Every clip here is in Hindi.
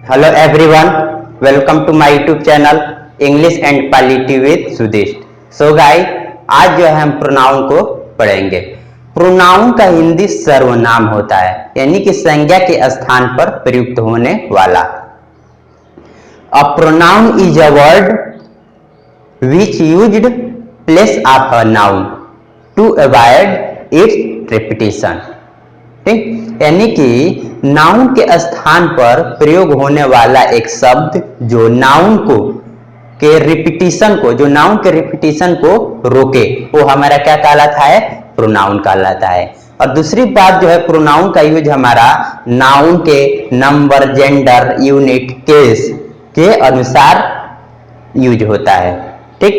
Hello everyone, welcome to my YouTube channel English and quality with Sudesh. So guys, आज जो है हम प्रोनाउन को पढ़ेंगे। प्रोनाउन का हिंदी सर्वनाम होता है, यानी कि संज्ञा के स्थान पर प्रयुक्त होने वाला। A pronoun is a word which used place of a noun to avoid its repetition. ठीक, यानी कि नाउन के स्थान पर प्रयोग होने वाला एक शब्द जो नाउन को के रिपीटिशन को रोके, वो हमारा क्या कहलाता है? प्रोनाउन कहलाता है। और दूसरी बात जो है, प्रोनाउन का यूज हमारा नाउन के नंबर, जेंडर, यूनिट, केस के अनुसार यूज होता है। ठीक,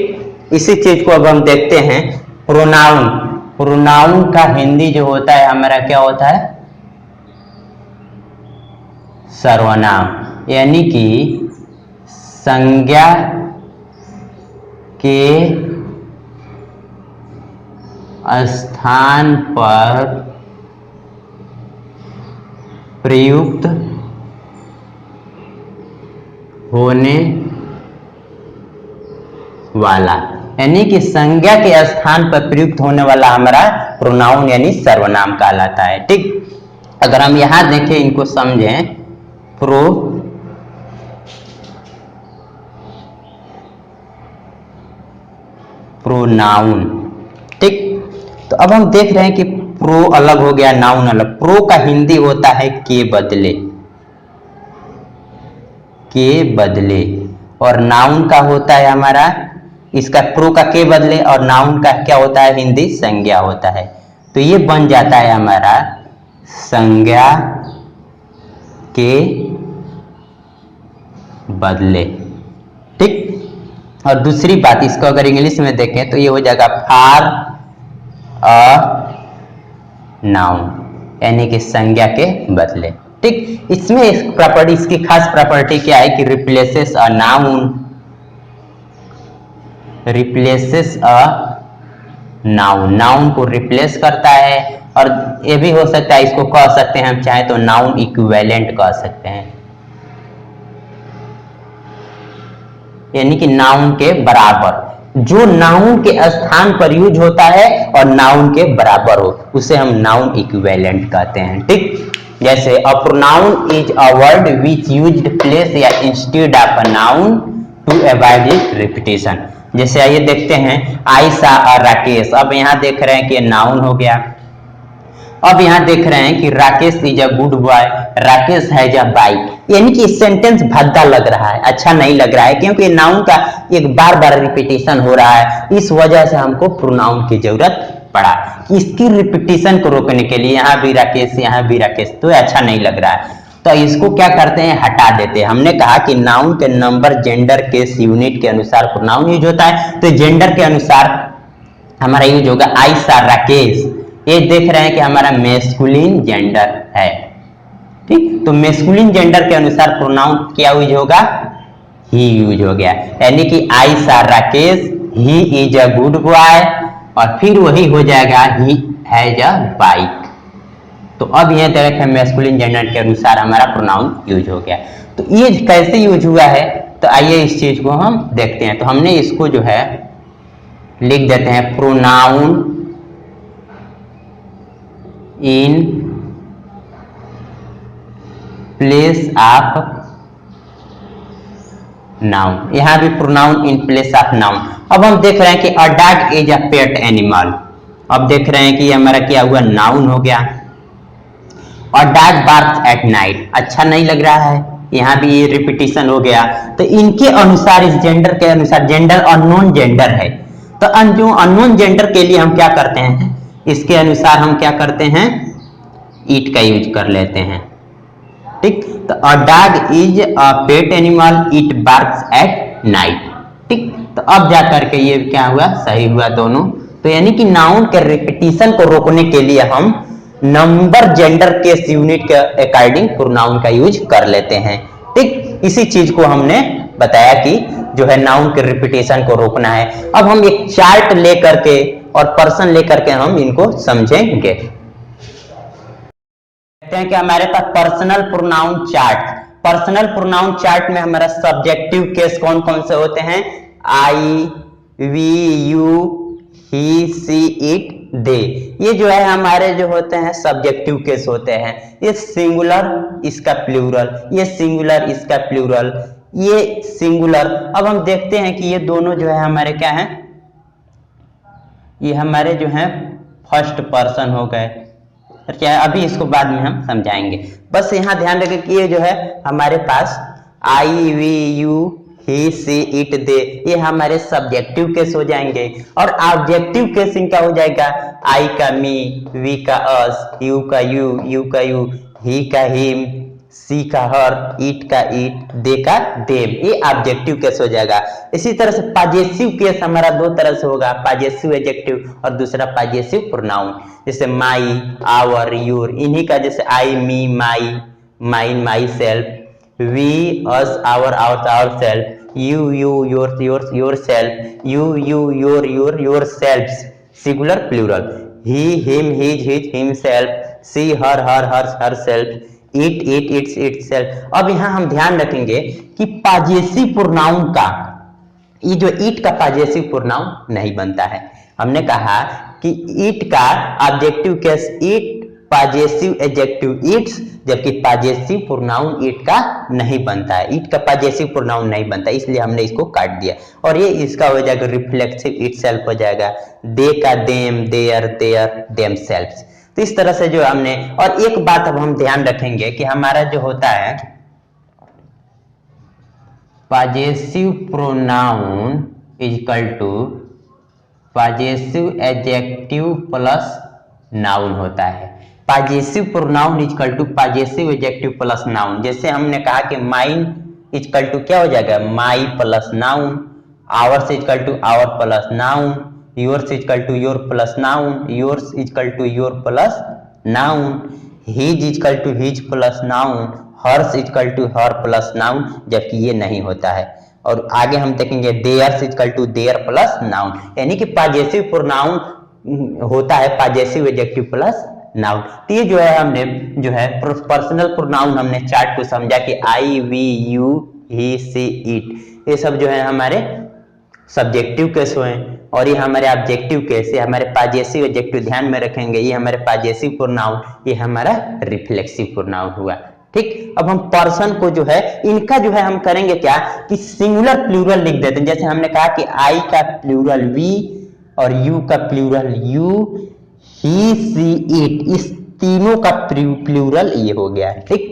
इसी चीज को अब हम देखते हैं। प्रोनाउन का हिंदी जो होता है हमारा क्या होता है? सर्वनाम, यानी कि संज्ञा के स्थान पर प्रयुक्त होने वाला, यानी कि संज्ञा के स्थान पर प्रयुक्त होने वाला हमारा प्रोनाउन यानी सर्वनाम कहलाता है। ठीक, अगर हम यहां देखें, इनको समझें, प्रोनाउन। ठीक, तो अब हम देख रहे हैं कि प्रो अलग हो गया, नाउन अलग। प्रो का हिंदी होता है के बदले, और नाउन का होता है हमारा, इसका प्रो का के बदले और नाउन का क्या होता है? हिंदी संज्ञा होता है। तो ये बन जाता है हमारा संज्ञा के बदले। ठीक, और दूसरी बात, इसको अगर इंग्लिश में देखें तो ये हो जाएगा फॉर अ नाउन, यानी कि संज्ञा के बदले। ठीक, इसमें इसकी खास प्रॉपर्टी क्या है कि रिप्लेसेस अ नाउन को रिप्लेस करता है। और ये भी हो सकता है, इसको कह सकते हैं हम चाहे तो नाउन इक्विवेलेंट कह सकते हैं, यानी कि नाउन के बराबर। जो नाउन के स्थान पर यूज होता है और नाउन के बराबर हो, उसे हम नाउन इक्विवेलेंट कहते हैं। ठीक, जैसे a pronoun is a word which used place या instead of a noun to avoid its repetition. जैसे आइए देखते हैं, आई सा अ राकेश। अब यहां देख रहे हैं कि नाउन हो गया। अब यहां देख रहे हैं कि Rakesh is a good boy, Rakesh has a bike, यानी कि सेंटेंस भद्दा लग रहा है, अच्छा नहीं लग रहा है, क्योंकि नाउन का एक बार बार रिपीटिशन हो रहा है। इस वजह से हमको प्रोनाउन की जरूरत पड़ा। इसकी रिपीटिशन को रोकने के लिए यहाँ भी राकेश, यहाँ भी राकेश, तो अच्छा नहीं लग रहा है। तो इसको क्या करते हैं? हटा देते हैं। हमने कहा कि नाउन के नंबर, जेंडर, केस, यूनिट के अनुसार प्रोनाउन यूज होता है। तो जेंडर के अनुसार हमारा यूज होगा आई सा राकेश। ये देख रहे हैं कि हमारा मेस्कुलिन जेंडर है। ठीक, तो मेस्कुलिन जेंडर के अनुसार प्रोनाउन क्या यूज होगा? ही यूज हो गया, यानी कि आई सा Rakesh, he is a good boy, और फिर वही हो जाएगा ही हैज अ बाइक। तो अब यह देखें, मेस्कुलिन जेंडर के अनुसार हमारा प्रोनाउन यूज हो गया। तो ये कैसे यूज हुआ है, तो आइए इस चीज को हम देखते हैं। तो हमने इसको जो है लिख देते हैं, pronoun in place of noun, यहां भी pronoun in place of noun. अब हम देख रहे हैं कि a dog is a pet animal. अब देख रहे हैं कि हमारा क्या हुआ? नाउन हो गया। और डॉग बार्क्स एट नाइट, अच्छा नहीं लग रहा है, यहां भी ये रिपीटिशन हो गया। तो इनके अनुसार, इस जेंडर के अनुसार, जेंडर अननोन जेंडर है, तो जो अननोन जेंडर के लिए हम क्या करते हैं? इसके अनुसार हम क्या करते हैं? ईट का यूज कर लेते हैं। ठीक, तो a dog is a pet animal, it barks at night. ठीक, तो अब जा करके ये क्या हुआ? सही हुआ दोनों। तो यानी कि नाउन के रिपीटिशन को रोकने के लिए हम नंबर, जेंडर, केस, यूनिट के अकॉर्डिंग प्रोनाउन का यूज कर लेते हैं। ठीक, इसी चीज को हमने बताया कि जो है नाउन के रिपीटिशन को रोकना है। अब हम एक चार्ट लेकर के और पर्सन लेकर के हम इनको समझेंगे। कहते हैं कि हमारे पास personal pronoun chart, personal pronoun chart में हमारा सब्जेक्टिव केस कौन कौन से होते हैं? I, we, you, he, she, it, they. ये जो है हमारे जो होते हैं सब्जेक्टिव केस होते हैं। ये सिंगुलर, इसका प्लूरल, ये सिंगुलर, इसका प्लूरल, ये सिंगुलर। अब हम देखते हैं कि ये दोनों जो है हमारे क्या हैं, ये हमारे जो हैं फर्स्ट पर्सन हो गए। क्या है, अभी इसको बाद में हम समझाएंगे। बस यहाँ ध्यान रखें कि ये जो है हमारे पास I, we, you, he, she, it, they, ये हमारे सब्जेक्टिव केस हो जाएंगे। और ऑब्जेक्टिव केस इनका हो जाएगा आई का मी, वी का अस, यू का यू का यू, ही का हिम, सी का हर, इट का इट, दे का देम। ये ऑब्जेक्टिव केस हो जाएगा। इसी तरह से पॉजेसिव केस हमारा दो तरह से होगा, पॉजेसिव एडजेक्टिव और दूसरा पॉजेसिव प्रोनाउन। जैसे माई, आवर, योर, इन्हीं का जैसे I, me, my, mine, myself, we, us, ourself, you, yourself, you, yourselves, singular, plural, he, him, his, himself, she, her, herself, it, itself। अब यहाँ हम ध्यान रखेंगे कि पॉजेसिव प्रोनाउन का, ये जो इट का पॉजेसिव प्रोनाउन नहीं बनता है। हमने कहा कि इट का objective case it, possessive adjective it's, जबकि पॉजेसिव प्रोनाउन इट का नहीं बनता है। इट का पॉजेसिव प्रोनाउन नहीं बनता, इसलिए हमने इसको काट दिया। और ये इसका हो जाएगा रिफ्लेक्सिव इटसेल्फ हो जाएगा। दे का देम, देयर, देमसेल्व्स। तो इस तरह से जो हमने, और एक बात अब हम ध्यान रखेंगे कि हमारा जो होता है possessive pronoun is equal to possessive adjective plus noun होता है। Possessive pronoun is equal to possessive adjective plus noun. जैसे हमने कहा कि माइन इज इक्वल टू क्या हो जाएगा, my plus noun, ours is equal to our plus noun, yours is equal to your plus noun, yours is equal to your plus noun, his is equal to his plus noun, hers is equal to her plus noun, जबकि ये नहीं होता है। और आगे हम देखेंगे theirs is equal to their plus noun, यानी कि पॉजेसिव प्रोनाउन होता है पॉजेसिव एडजेक्टिव प्लस नाउन। तो ये जो है हमने जो है पर्सनल प्रोनाउन हमने चार्ट को समझा कि I, we, you, he, she, it, ये सब जो है हमारे सब्जेक्टिव केस हुए, और ये हमारे ऑब्जेक्टिव केस, ये हमारे पॉजेसिव एडजेक्टिव ध्यान में रखेंगे, ये हमारे पॉजेसिव प्रोनाउन, ये हमारा रिफ्लेक्सिव प्रोनाउन हुआ। ठीक, अब हम पर्सन को जो है इनका जो है हम करेंगे क्या कि सिंगुलर प्लूरल लिख देते हैं। जैसे हमने कहा कि आई का प्लूरल वी और यू का plural you, he, she, it, इस तीनों का प्लूरल ये हो गया। ठीक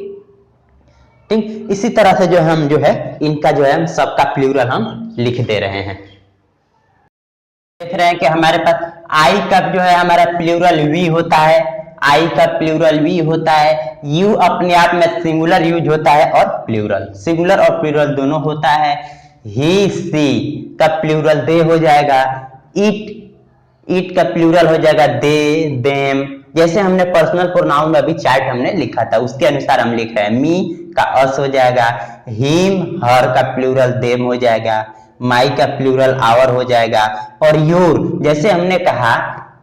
ठीक, इसी तरह से जो हम जो है इनका जो है हम सबका प्लूरल हम लिख दे रहे हैं। देख रहे हैं कि हमारे पास आई का जो है हमारा प्लूरल वी होता है, आई का प्लूरल वी होता है, यू अपने आप में सिंगुलर यूज होता है और प्लूरल, सिंगुलर और प्लूरल दोनों होता है। ही, सी का प्लूरल दे हो जाएगा, इट का प्लूरल हो जाएगा दे, देम। जैसे हमने पर्सनल प्रोनाउन में अभी चार्ट हमने लिखा था उसके अनुसार हम लिख रहे हैं। मी का अस हो जाएगा, हिम, हर का प्लूरल देम हो जाएगा, माई का प्लूरल आवर हो जाएगा, और योर जैसे हमने कहा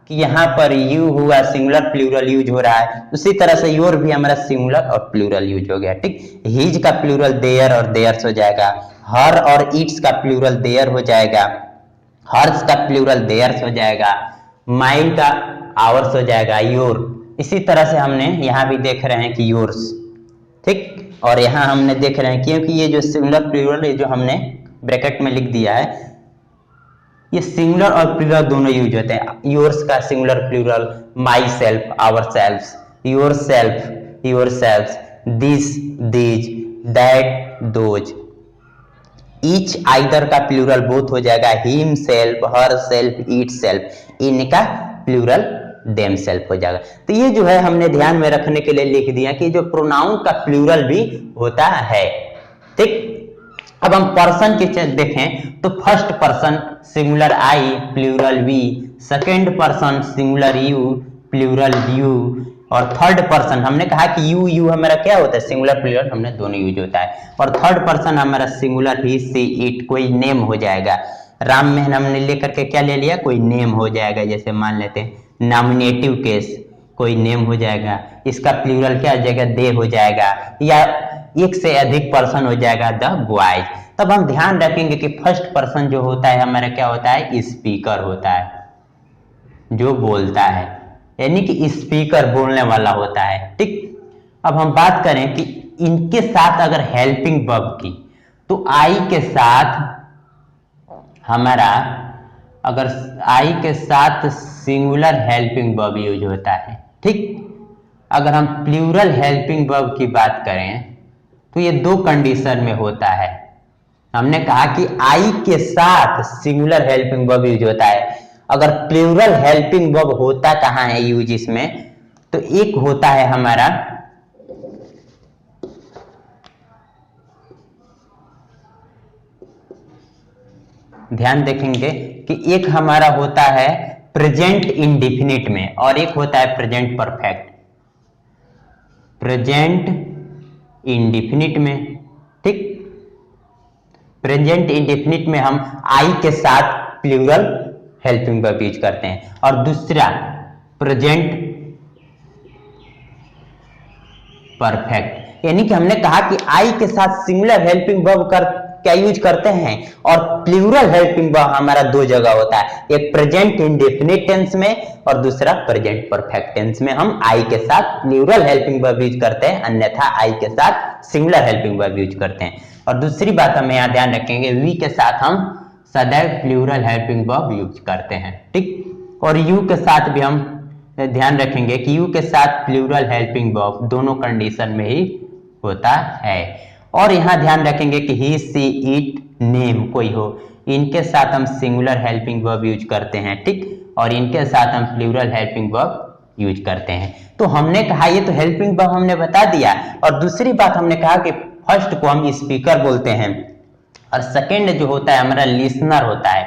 कि यहाँ पर यू हुआ सिंगुलर प्लूरल यूज हो रहा है, उसी तरह से योर भी हमारा सिंगुलर और प्लूरल यूज हो गया। ठीक, हिज का प्लूरल देयर और देयर्स हो जाएगा, हर और इट्स का प्लूरल देयर हो जाएगा, हर्स का प्लूरल देयर्स हो जाएगा, माइन का आवर्स हो जाएगा, योर। इसी तरह से हमने यहाँ भी देख रहे हैं कि योर्स। ठीक, और यहाँ हमने देख रहे हैं क्योंकि ये जो सिंगुलर प्लूरल जो हमने ब्रैकेट में लिख दिया है, ये सिंगुलर और प्लूरल दोनों यूज होते हैं। योर्स का singular plural myself, ourself, yourself, yourself, this, these, that, those. Each either का प्लूरल बोथ हो जाएगा, himself, herself, itself, इनका प्लूरल देम सेल्फ हो जाएगा। तो ये जो है हमने ध्यान में रखने के लिए लिख दिया कि जो प्रोनाउन का प्लूरल भी होता है। ठीक, अब हम पर्सन की देखें तो first person singular I, plural we, second person singular you, plural you, और थर्ड पर्सन हमने कहा कि यू हमारा क्या होता है, सिंगुलर प्लूरल हमने दोनों यूज होता है, और थर्ड पर्सन हमारा सिंगुलर ही, सी, इट, कोई नेम हो जाएगा। राम में हमने लेकर के क्या ले लिया, कोई नेम हो जाएगा। जैसे मान लेते हैं नॉमिनेटिव केस, कोई नेम हो जाएगा, इसका प्लूरल क्या हो जाएगा, दे हो जाएगा। या एक से अधिक पर्सन हो जाएगा द बॉयज। तब हम ध्यान रखेंगे कि फर्स्ट पर्सन जो होता है हमारा क्या होता है, स्पीकर होता है, जो बोलता है, यानी कि स्पीकर बोलने वाला होता है। ठीक, अब हम बात करें कि इनके साथ अगर हेल्पिंग वर्ब की, तो आई के साथ हमारा, अगर आई के साथ सिंगुलर हेल्पिंग वर्ब यूज होता है। ठीक, अगर हम प्लूरल हेल्पिंग वर्ब की बात करें तो ये दो कंडीशन में होता है। हमने कहा कि आई के साथ सिंगुलर हेल्पिंग वर्ब यूज होता है। अगर प्लूरल हेल्पिंग वर्ब होता कहां है यूज इसमें, तो एक होता है हमारा ध्यान देखेंगे कि एक हमारा होता है प्रेजेंट इंडेफिनिट में और एक होता है प्रेजेंट परफेक्ट। प्रेजेंट इंडेफिनिट में, ठीक, प्रेजेंट इंडेफिनिट में हम आई के साथ प्लूरल हेल्पिंग वर्ब यूज करते हैं, और दूसरा प्रेजेंट परफेक्ट, यानी कि हमने कहा कि आई के साथ सिंगुलर हेल्पिंग वर्ब क्या यूज करते हैं, और प्लूरल हेल्पिंग वर्ब हमारा दो जगह होता है, एक प्रेजेंट इंडेफिनिट टेंस में और दूसरा प्रेजेंट परफेक्ट टेंस में हम आई के साथ प्लूरल हेल्पिंग वर्ब यूज करते हैं, अन्यथा आई के साथ सिंगुलर हेल्पिंग वर्ब यूज करते हैं। और दूसरी बात हमें यहाँ ध्यान रखेंगे, वी के साथ हम सदैव प्लूरल हेल्पिंग वर्ब यूज करते हैं। ठीक, और यू के साथ भी हम ध्यान रखेंगे कि यू के साथ प्लूरल हेल्पिंग वर्ब दोनों कंडीशन में ही होता है। और यहां ध्यान रखेंगे कि ही, सी, इट, नेम कोई हो, इनके साथ हम सिंगुलर हेल्पिंग वर्ब यूज करते हैं। ठीक, और इनके साथ हम प्लूरल हेल्पिंग वर्ब यूज करते हैं। तो हमने कहा ये तो हेल्पिंग वर्ब हमने बता दिया, और दूसरी बात हमने कहा कि फर्स्ट को हम स्पीकर बोलते हैं और सेकेंड जो होता है हमारा लिसनर होता है,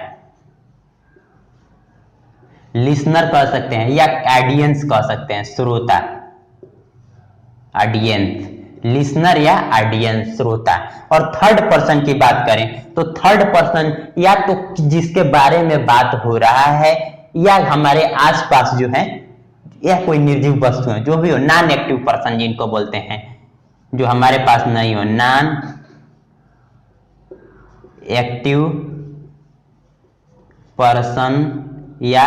लिसनर कह सकते हैं या ऑडियंस कह सकते हैं, श्रोता, ऑडियंस, लिसनर या ऑडियंस, श्रोता। और थर्ड पर्सन की बात करें तो थर्ड पर्सन या तो जिसके बारे में बात हो रहा है या हमारे आसपास जो है या कोई निर्जीव वस्तु है, जो भी हो, नॉन एक्टिव पर्सन जिनको बोलते हैं, जो हमारे पास नहीं हो, नॉन एक्टिव पर्सन या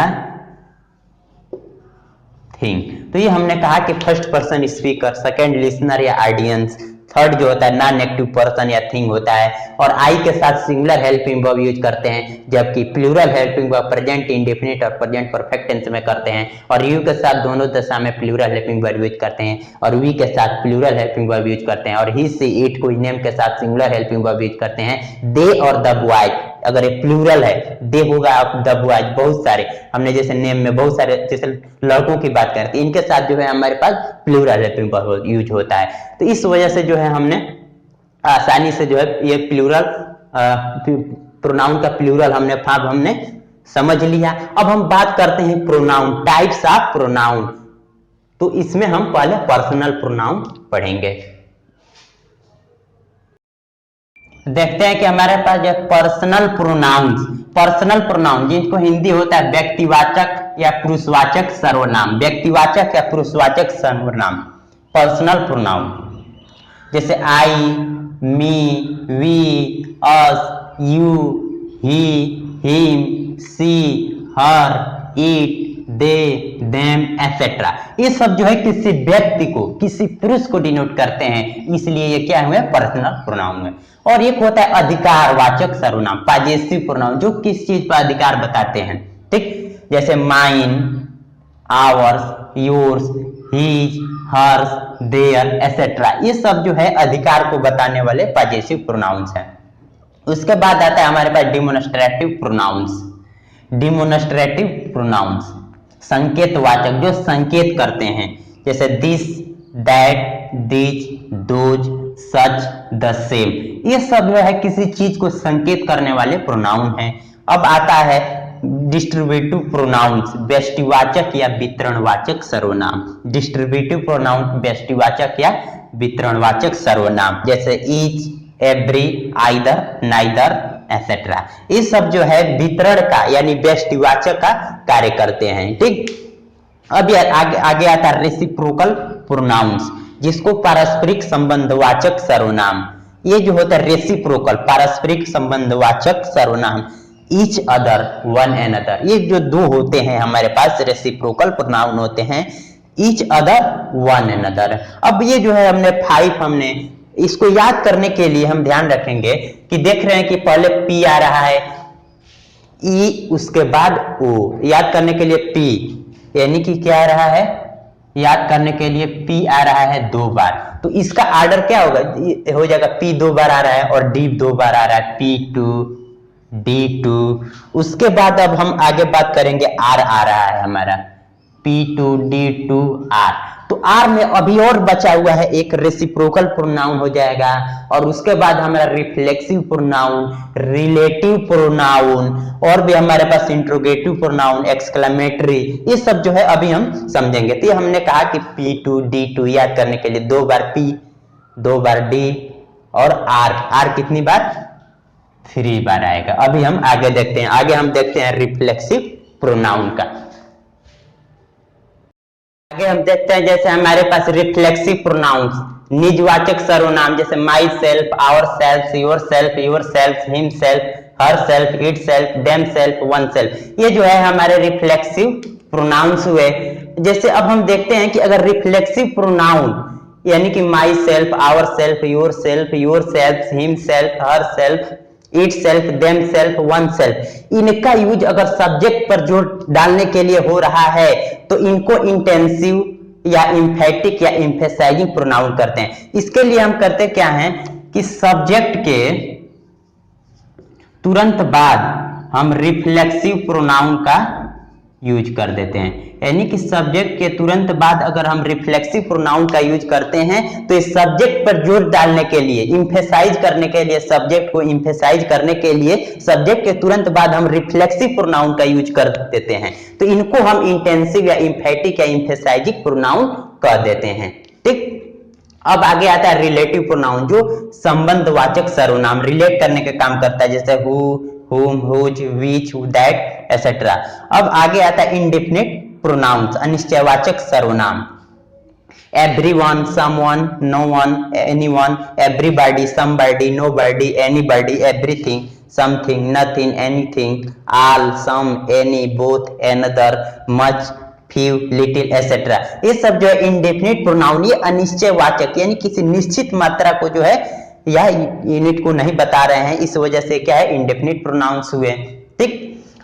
थिंग। तो ये हमने कहा कि first person speaker, second listener या ऑडियंस, थर्ड जो होता है नॉन एक्टिव पर्सन या थिंग होता है, और आई के साथ सिंगुलर हेल्पिंग वर्ब यूज करते हैं, जबकि plural helping verb present indefinite और प्रेजेंट परफेक्ट टेंस में करते हैं, और यू के साथ दोनों दशा में प्लूरल हेल्पिंग वर्ब यूज करते हैं, और वी के साथ प्लूरल हेल्पिंग वर्ब यूज करते हैं, और ही, सी, इट कोई नेम के साथ सिंगुलर हेल्पिंग वर्ब यूज करते हैं। दे और द बॉयज, अगर ये प्लूरल है, दे होगा, अब द बॉयज बहुत सारे, हमने जैसे नेम में बहुत सारे जैसे लड़कों की बात करते हैं, इनके साथ जो है हमारे पास प्लूरल हेल्पिंग वर्ब यूज होता है। तो इस वजह से जो है हमने आसानी से जो है ये प्लूरल प्रोनाउन का प्लूरल हमने समझ लिया। अब हम बात करते हैं प्रोनाउन, टाइप्स ऑफ प्रोनाउन। तो इसमें हम पहले पर्सनल प्रोनाउन पढ़ेंगे। देखते हैं कि हमारे पास जो पर्सनल प्रोनाउन जिनको हिंदी होता है व्यक्तिवाचक या पुरुषवाचक सर्वनाम, व्यक्तिवाचक या पुरुषवाचक सर्वनाम, पर्सनल प्रोनाउन, जैसे I, me, we, us, you, he, him, she, her, it, they, them, etcetera. ये सब जो है किसी व्यक्ति को, किसी पुरुष को डिनोट करते हैं, इसलिए ये क्या हुए, पर्सनल प्रोनाउन है। और एक होता है अधिकारवाचक सर्वनाम, पॉजेसिव प्रोनाउन, जो किस चीज पर अधिकार बताते हैं। ठीक, जैसे mine, ours, yours, his, hers, their, etcetera. ये सब जो है अधिकार को बताने वाले पॉजेसिव प्रोनाउंस हैं। उसके बाद आता है हमारे पास डिमोन्स्ट्रेटिव प्रोनाउंस। डिमोन्स्ट्रेटिव प्रोनाउंस संकेतवाचक, जो संकेत करते हैं, जैसे this, that, this, those, such, the same. ये सब जो है किसी चीज को संकेत करने वाले प्रोनाउन हैं। अब आता है डिस्ट्रीब्यूटिव प्रोनाउंस, व्यष्टिवाचक या वितरणवाचक सर्वनाम। डिस्ट्रीब्यूटिव प्रोनाउन व्यष्टिवाचक या वितरणवाचक सर्वनाम, जैसे each, every, either, neither, etcetera. ये सब जो है वितरण का यानी व्यष्टिवाचक का कार्य करते हैं। ठीक, अब आगे आता है रेसिप्रोकल प्रोनाउंस। जिसको पारस्परिक संबंधवाचक सर्वनाम, ये जो होता है रेसिप्रोकल पारस्परिक संबंधवाचक सर्वनाम, ईच अदर वन अनदर, ये जो दो होते हैं हमारे पास रेसिप्रोकल प्रोनाउन होते हैं, ईच अदर वन अनदर। अब ये जो है हमने 5 हमने इसको याद करने के लिए हम ध्यान रखेंगे कि देख रहे हैं कि पहले पी आ रहा है, ई उसके बाद ओ, याद करने के लिए पी, यानी कि क्या आ रहा है, याद करने के लिए पी आ रहा है 2 बार, तो इसका ऑर्डर क्या होगा, हो जाएगा पी 2 बार आ रहा है और डी 2 बार आ रहा है, P2 D2। उसके बाद अब हम आगे बात करेंगे, आर आ रहा है हमारा P2 D2 R, तो आर में अभी और बचा हुआ है एक रेसिप्रोकल प्रोनाउन हो जाएगा, और उसके बाद हमारा रिफ्लेक्सिव प्रोनाउन, रिलेटिव प्रोनाउन, और भी हमारे पास इंट्रोगेटिव प्रोनाउन, एक्सक्लेमेटरी, ये सब जो है अभी हम समझेंगे। तो ये हमने कहा कि P2 D2 याद करने के लिए 2 बार P 2 बार D और R कितनी बार, 3 बार आएगा। अभी हम आगे देखते हैं, आगे हम देखते हैं रिफ्लेक्सिव प्रोनाउन का। आगे हम देखते हैं जैसे हमारे पास रिफ्लेक्सिव प्रोनाउंस, निजवाचक सर्वनाम, जैसे myself, ourself, yourself, himself, herself, itself, themself, oneself, ये जो है हमारे रिफ्लेक्सिव प्रोनाउंस हुए। जैसे अब हम देखते हैं कि अगर रिफ्लेक्सिव प्रोनाउन यानी कि myself, ourself, yourself, himself, herself, itself, themself, oneself, इनका यूज अगर सब्जेक्ट पर जोर डालने के लिए हो रहा है तो इनको इंटेंसिव या इंफेटिक या इंफेसाइजिंग प्रोनाउन करते हैं। इसके लिए हम करते क्या हैं कि सब्जेक्ट के तुरंत बाद हम रिफ्लेक्सिव प्रोनाउन का यूज कर देते हैं, यानी कि सब्जेक्ट के तुरंत बाद अगर हम रिफ्लेक्सिव प्रोनाउन का यूज करते हैं तो इस सब्जेक्ट पर जोर डालने के लिए, इंफेसाइज करने के लिए, सब्जेक्ट को इंफेसाइज करने के लिए सब्जेक्ट के तुरंत बाद हम रिफ्लेक्सिव प्रोनाउन का यूज कर देते हैं, तो इनको हम इंटेंसिव या इंफेटिक या इंफेसाइजिंग प्रोनाउन कह देते हैं। ठीक, अब आगे आता है रिलेटिव प्रोनाउन, जो संबंधवाचक सर्वनाम रिलेट करने का काम करता है, जैसे who, whom, whose, which, that, etc. अब आगे आता है इंडेफिनिट प्रोनाउंस, अनिश्चयवाचक सर्वनाम, everyone, someone, no one, anyone, everybody, somebody, nobody, anybody, everything, something, nothing, anything, all, some, any, both, another, much, few, little, etc. ये सब जो है इंडेफिनिट प्रोनाउन, ये अनिश्चयवाचक यानी किसी निश्चित मात्रा को जो है या यूनिट को नहीं बता रहे हैं, इस वजह से क्या है इंडेफिनिट प्रोनाउंस हुए। ठीक,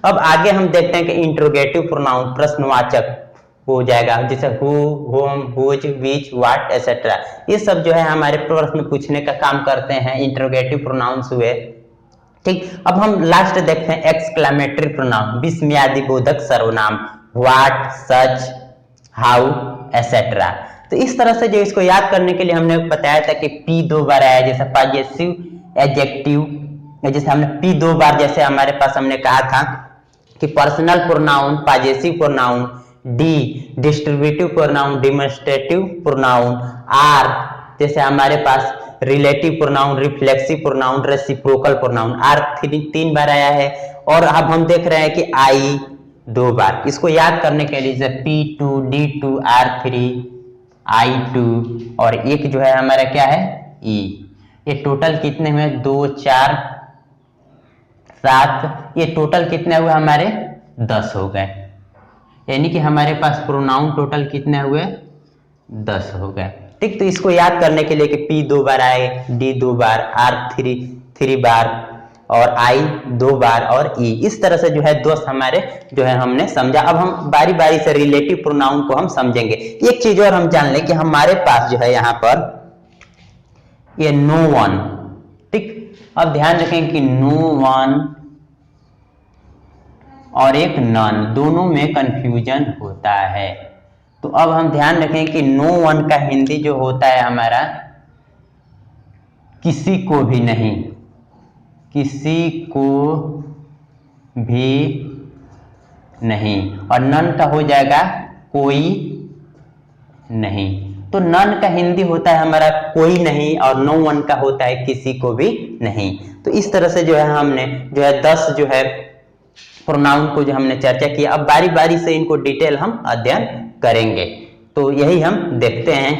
अब आगे हम देखते हैं कि इंट्रोगेटिव प्रोनाउन प्रश्नवाचक हो जाएगा, जैसे who, whom, whose, which, what, etcetera, ये सब जो है हमारे प्रश्न पूछने का काम करते हैं, इंट्रोगेटिव प्रोनाउंस हुए। ठीक, अब हम लास्ट देखते हैं एक्सक्लेमेटरी प्रोनाउन, विस्मयादि बोधक सर्वनाम, व्हाट, सच, हाउ, एटसेट्रा। तो इस तरह से जो इसको याद करने के लिए हमने बताया था कि P 2 बार आया, जैसे पॉजेसिव एडजेक्टिव, जैसे हमने P 2 बार, जैसे हमारे पास हमने कहा था कि personal pronoun, possessive pronoun, D distributive pronoun, demonstrative pronoun, R जैसे हमारे पास relative pronoun, reflexive pronoun, reciprocal pronoun, R 3 बार आया है। और अब हम देख रहे हैं कि I 2 बार, इसको याद करने के लिए जैसे P2 D2 R3 I2, और एक जो है हमारा क्या है E। ये टोटल कितने हुए, 2 4 7, ये टोटल कितने हुए हमारे 10 हो गए, यानी कि हमारे पास प्रोनाउन टोटल कितने हुए 10 हो गए। ठीक, तो इसको याद करने के लिए कि P 2 बार आए, D 2 बार, R 3 बार और I 2 बार और E, इस तरह से जो है दोस्त हमारे जो है हमने समझा। अब हम बारी बारी से रिलेटिव प्रोनाउन को हम समझेंगे। एक चीज और हम जान लें कि हमारे पास जो है यहाँ पर ये नो वन, ठीक, अब ध्यान रखें कि नो वन और एक नन, दोनों में कंफ्यूजन होता है। तो अब हम ध्यान रखें कि नो वन का हिंदी जो होता है हमारा किसी को भी नहीं, किसी को भी नहीं, और नन का हो जाएगा कोई नहीं। तो नन का हिंदी होता है हमारा कोई नहीं, और नो वन का होता है किसी को भी नहीं। तो इस तरह से जो है हमने जो है 10 जो है प्रोनाउन को जो हमने चर्चा किया। अब बारी बारी से इनको डिटेल हम अध्ययन करेंगे। तो यही हम देखते हैं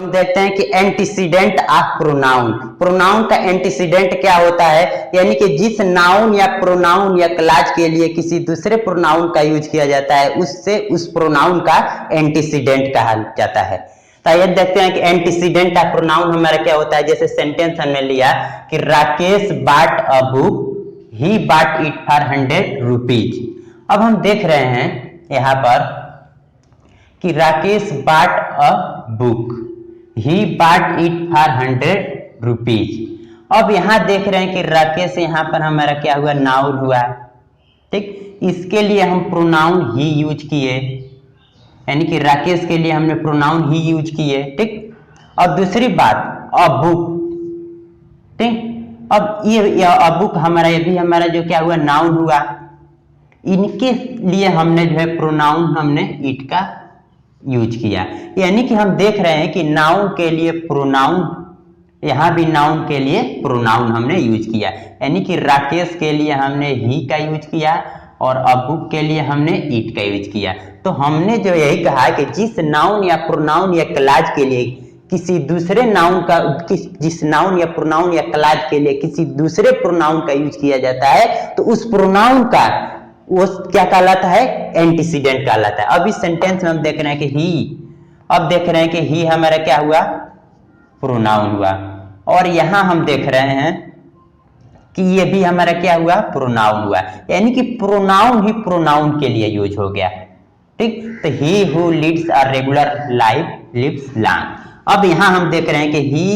हम देखते हैं कि एंटीसीडेंट ऑफ प्रोनाउन। प्रोनाउन का एंटीसीडेंट क्या होता है, यानी कि जिस नाउन या प्रोनाउन या क्लॉज के लिए किसी दूसरे प्रोनाउन का यूज किया जाता है उससे उस प्रोनाउन का एंटीसीडेंट कहा जाता है। तो ये देखते हैं कि एंटीसीडेंट ऑफ प्रोनाउन हमारा क्या होता है। जैसे सेंटेंस हमने लिया कि राकेश बाट अ बुक, ही बाट इट फॉर 100 रुपीज। अब हम देख रहे हैं यहां पर कि राकेश बाट अ बुक, ही बाट इट फॉर 100 रुपीज। अब यहां देख रहे हैं कि राकेश यहां पर हमारा क्या हुआ, नाउन हुआ, ठीक। इसके लिए हम प्रोनाउन ही यूज किए, यानी कि राकेश के लिए हमने प्रोनाउन ही यूज किए, ठीक। अब दूसरी बात अ बुक, ठीक। अब ये अ बुक हमारा, ये भी हमारा जो क्या हुआ, नाउन हुआ। इनके लिए हमने जो है प्रोनाउन हमने इट का यूज किया, यानी कि हम देख रहे हैं कि नाउन के लिए प्रोनाउन, यहां भी नाउन के लिए प्रोनाउन हमने यूज किया, यानी कि राकेश के लिए हमने ही का यूज किया और अ बुक के लिए हमने इट का यूज किया। तो हमने जो यही कहा कि जिस नाउन या प्रोनाउन या क्लॉज के लिए किसी दूसरे नाउन का, जिस नाउन या प्रोनाउन या क्लॉज के लिए किसी दूसरे प्रोनाउन का यूज किया जाता है तो उस प्रोनाउन का वो क्या कहलाता है, एंटीसीडेंट कहलाता है। अब इस सेंटेंस में हम देख रहे हैं कि ही, अब देख रहे हैं कि ही हमारा क्या हुआ, प्रोनाउन हुआ। और यहां हम देख रहे हैं कि ये भी हमारा क्या हुआ, प्रोनाउन हुआ, यानी कि प्रोनाउन ही प्रोनाउन के लिए यूज हो गया, ठीक। तो he who leads a regular life lives long. अब यहां हम देख रहे हैं कि he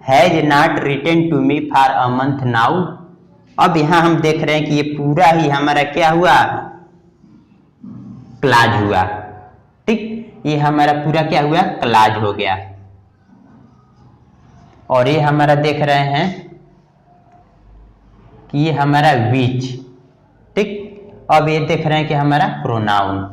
has not written to me for a month now. अब यहां हम देख रहे हैं कि ये पूरा ही हमारा क्या हुआ, क्लॉज हुआ, ठीक। ये हमारा पूरा क्या हुआ, क्लॉज हो गया। और ये हमारा देख रहे हैं कि ये हमारा विच, ठीक। अब ये देख रहे हैं कि हमारा प्रोनाउन,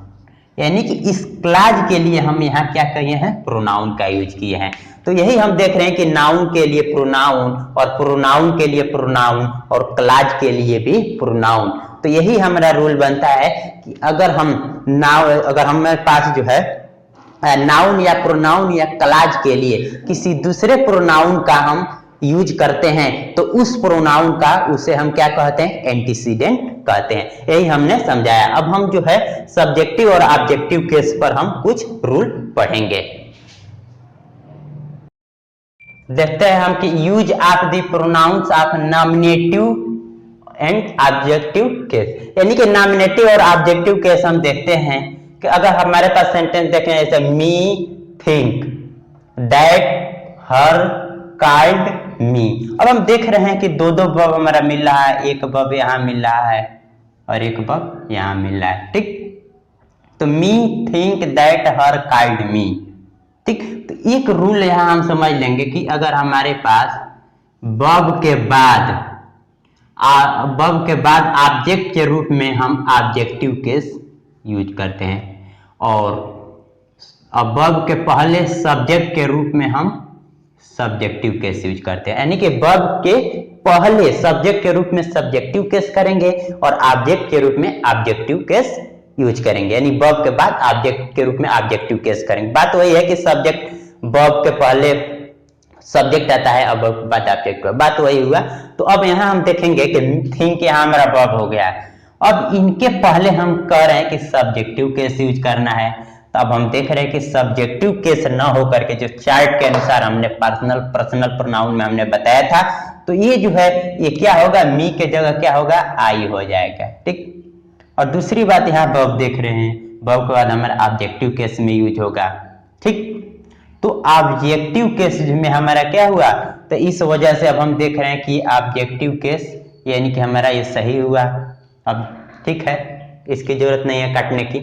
यानी कि इस क्लॉज के लिए हम यहाँ क्या किए हैं, प्रोनाउन का यूज किए हैं। तो यही हम देख रहे हैं कि नाउन के लिए प्रोनाउन और प्रोनाउन के लिए प्रोनाउन और क्लॉज के लिए भी प्रोनाउन। तो यही हमारा रूल बनता है कि अगर हमारे पास जो है नाउन या प्रोनाउन या क्लॉज के लिए किसी दूसरे प्रोनाउन का हम यूज करते हैं तो उस प्रोनाउन का, उसे हम क्या कहते हैं, एंटीसीडेंट कहते हैं। यही हमने समझाया। अब हम जो है सब्जेक्टिव और ऑब्जेक्टिव केस पर हम कुछ रूल पढ़ेंगे। देखते हैं हम कि use of the pronounce of nominative and objective case, यानी कि नॉमिनेटिव और ऑब्जेक्टिव केस हम देखते हैं कि अगर हमारे पास सेंटेंस देखें जैसे me think that her kind me. अब हम देख रहे हैं कि दो वर्ब हमारा मिल रहा है, एक वर्ब यहां मिल रहा है और एक वर्ब यहां मिल रहा है, ठीक। तो me think that her kind me, ठीक। तो एक रूल यहां हम समझ लेंगे कि अगर हमारे पास वर्ब के बाद ऑब्जेक्ट के रूप में हम ऑब्जेक्टिव केस यूज करते हैं और वर्ब के पहले सब्जेक्ट के रूप में हम सब्जेक्टिव केस यूज करते हैं, यानी कि वर्ब के पहले सब्जेक्ट के रूप में सब्जेक्टिव केस करेंगे और ऑब्जेक्ट के रूप में ऑब्जेक्टिव केस यूज करेंगे, यानी वर्ब के बाद ऑब्जेक्ट के रूप में ऑब्जेक्टिव केस करेंगे। बात वही है कि सब्जेक्ट, वर्ब के पहले सब्जेक्ट आता है और वर्ब के बाद ऑब्जेक्ट, बात वही हुआ। तो अब यहाँ हम देखेंगे कि थिंक यहाँ हमारा वर्ब हो गया। अब इनके पहले हम कह रहे हैं कि सब्जेक्टिव केस यूज करना है, तो अब हम देख रहे हैं कि सब्जेक्टिव केस न होकर के जो चार्ट के अनुसार हमने पर्सनल प्रोनाउन में हमने बताया था, तो ये जो है ये क्या होगा, मी के जगह क्या होगा, आई हो जाएगा, ठीक। और दूसरी बात यहाँ वर्ब देख रहे हैं, वर्ब के बाद हमारा ऑब्जेक्टिव केस में यूज होगा, ठीक। तो ऑब्जेक्टिव केस में हमारा क्या हुआ, तो इस वजह से अब हम देख रहे हैं कि ऑब्जेक्टिव केस यानी कि हमारा ये सही हुआ। अब ठीक है, इसकी जरूरत नहीं है काटने की।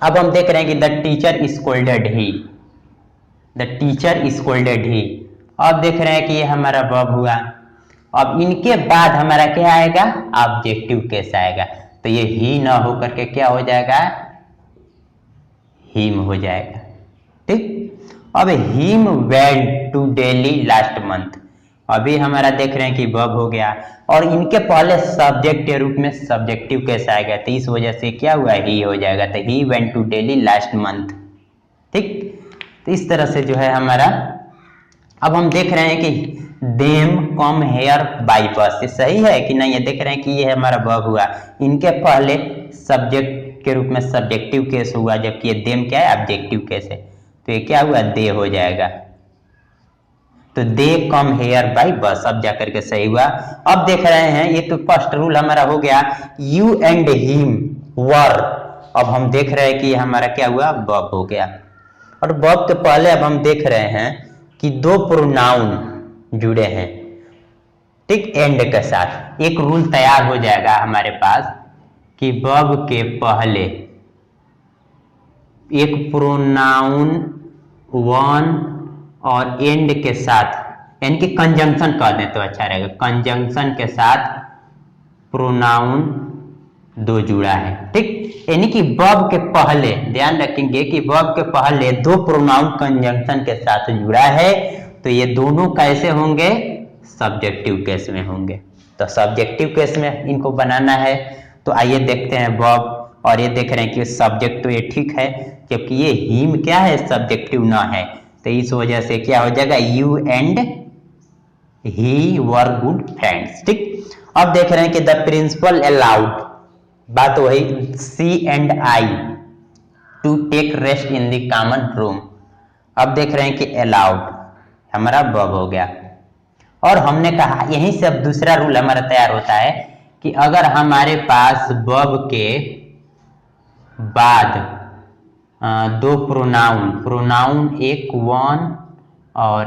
अब हम देख रहे हैं कि the teacher scolded he, the teacher scolded he. अब देख रहे हैं कि ये हमारा वर्ब हुआ। अब इनके बाद हमारा क्या आएगा, ऑब्जेक्टिव केस आएगा, तो ये ही ना होकर के क्या हो जाएगा, हिम हो जाएगा, ठीक। अब him went to Delhi last month, अभी हमारा देख रहे हैं कि वर्ब हो गया और इनके पहले सब्जेक्ट के रूप में सब्जेक्टिव केस आएगा, तो इस वजह से क्या हुआ, ही हो जाएगा, तो he went to Delhi last month, ठीक। तो इस तरह से जो है हमारा अब हम देख रहे हैं कि them come here by bus, ये सही है कि नहीं? ये देख रहे हैं कि ये हमारा वर्ब हुआ, इनके पहले सब्जेक्ट के रूप में सब्जेक्टिव केस हुआ, जबकि ये देम क्या है? ऑब्जेक्टिव केस है, तो ये क्या हुआ? दे हो जाएगा। तो दे कम हेयर बाई बस, अब जाकर के सही हुआ। अब देख रहे हैं, ये तो फर्स्ट रूल हमारा हो गया, यू एंड हिम वर। अब हम देख रहे हैं कि हमारा क्या हुआ? वर्ब हो गया। और वर्ब के पहले अब हम देख रहे हैं कि दो प्रोनाउन जुड़े हैं, ठीक, एंड के साथ। एक रूल तैयार हो जाएगा हमारे पास कि वर्ब के पहले एक प्रोनाउन वन और एंड के साथ, यानी कि कंजंक्शन कर दें तो अच्छा रहेगा, कंजंक्शन के साथ प्रोनाउन दो जुड़ा है, ठीक। यानी कि वर्ब के पहले ध्यान रखेंगे कि वर्ब के पहले दो प्रोनाउन कंजंक्शन के साथ जुड़ा है, तो ये दोनों कैसे होंगे? सब्जेक्टिव केस में होंगे। तो सब्जेक्टिव केस में इनको बनाना है, तो आइए देखते हैं वर्ब। और ये देख रहे हैं कि सब्जेक्ट तो ये ठीक है, जबकि ये हिम क्या है? सब्जेक्टिव ना है, तो इस वजह से क्या हो जाएगा? You and he were good friends, ठीक। अब देख रहे हैं कि द प्रिंसिपल अलाउड, बात वही, she and I to take rest in the common room. अब देख रहे हैं कि अलाउड हमारा वर्ब हो गया। और हमने कहा यहीं से अब दूसरा रूल हमारा तैयार होता है कि अगर हमारे पास वर्ब के बाद दो प्रोनाउन एक वन और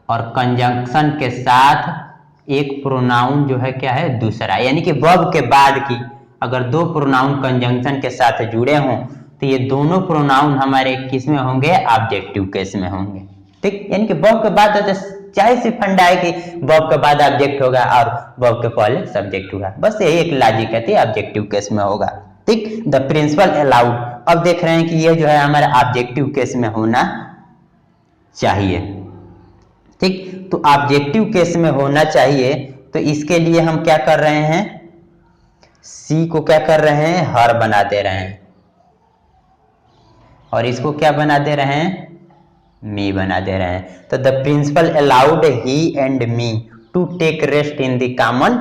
कंजंक्शन के साथ एक प्रोनाउन जो है क्या है? दूसरा, यानी कि वर्ब के बाद की अगर दो प्रोनाउन कंजंक्शन के साथ जुड़े हों तो ये दोनों प्रोनाउन हमारे किस में होंगे? ऑब्जेक्टिव केस में होंगे, ठीक। यानी कि वर्ब के बाद तो चाहे सी फंडा है कि वर्ब के बाद ऑब्जेक्ट होगा और वर्ब के पहले सब्जेक्ट होगा, बस यही एक लॉजिक है, ऑब्जेक्टिव केस में होगा, ठीक। द प्रिंसिपल अलाउड, अब देख रहे हैं कि ये जो है हमारे ऑब्जेक्टिव केस में होना चाहिए, ठीक। तो ऑब्जेक्टिव केस में होना चाहिए, तो इसके लिए हम क्या कर रहे हैं? सी को क्या कर रहे हैं? हर बना दे रहे हैं, और इसको क्या बना दे रहे हैं? मी बना दे रहे हैं। तो the principal allowed he and me to take rest in the common